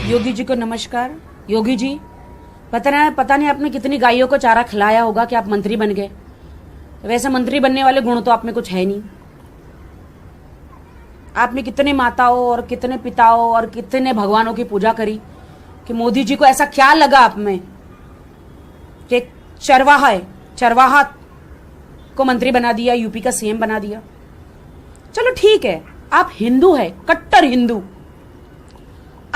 योगी जी को नमस्कार। योगी जी, पता नहीं आपने कितनी गायों को चारा खिलाया होगा कि आप मंत्री बन गए। वैसे मंत्री बनने वाले गुण तो आप में कुछ है नहीं। आपने कितने माताओं और कितने पिताओं और कितने भगवानों की पूजा करी कि मोदी जी को ऐसा क्या लगा आप में कि चरवाहा को मंत्री बना दिया, यूपी का सीएम बना दिया। चलो ठीक है, आप हिंदू है, कट्टर हिंदू।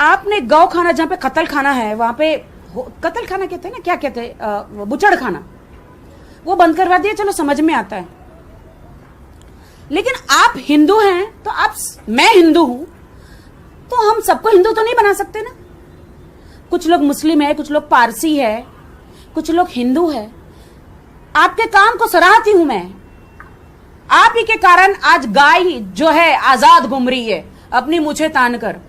आपने गौ खाना, जहां पे कत्ल खाना है वहां पे, कत्ल खाना कहते हैं ना, क्या कहते हैं, बुचड़ खाना, वो बंद करवा दिया। चलो समझ में आता है। लेकिन आप हिंदू हैं तो आप, मैं हिंदू हूं तो हम सबको हिंदू तो नहीं बना सकते ना। कुछ लोग मुस्लिम है, कुछ लोग पारसी है, कुछ लोग हिंदू है। आपके काम को सराहती हूं मैं। आप ही के कारण आज गाय जो है आजाद घूम रही है, अपनी मूछें तान कर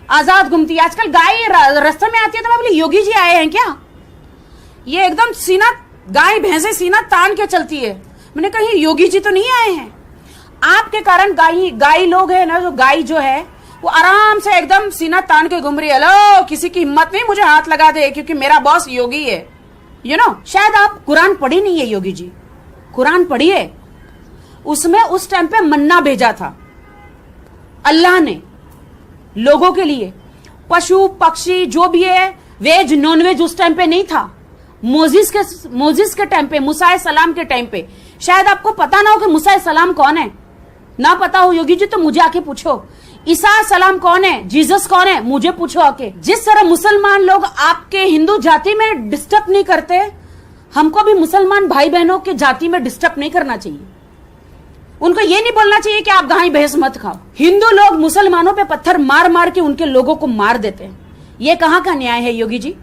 आजाद घूमती है। आजकल गाय रास्ते में आती है तो मैं बोली योगी जी आए हैं क्या? ये एकदम सीना, गाय भैंसे सीना तान के चलती है। मैंने कहा योगी जी तो नहीं आए हैं। आपके कारण गाय लोग है ना, जो गाय जो है वो आराम से एकदम सीना तान के घूम रही है। हेलो, किसी की हिम्मत नहीं मुझे हाथ लगा दे क्योंकि मेरा बॉस योगी है। शायद आप कुरान पढ़ी नहीं है योगी जी। कुरान पढ़िए, उसमें उस टाइम पे मन्ना भेजा था अल्लाह ने लोगों के लिए। पशु पक्षी जो भी है, वेज नॉन वेज उस टाइम पे नहीं था। मोजिस के टाइम पे, मूसा सलाम के टाइम पे। शायद आपको पता ना हो कि मूसा सलाम कौन है। ना पता हो योगी जी तो मुझे आके पूछो। ईसा सलाम कौन है, जीसस कौन है, मुझे पूछो आके। जिस तरह मुसलमान लोग आपके हिंदू जाति में डिस्टर्ब नहीं करते, हमको भी मुसलमान भाई बहनों के जाति में डिस्टर्ब नहीं करना चाहिए। उनको ये नहीं बोलना चाहिए कि आप गाय भैंस मत खाओ। हिंदू लोग मुसलमानों पे पत्थर मार मार के उनके लोगों को मार देते हैं। ये कहां का न्याय है योगी जी?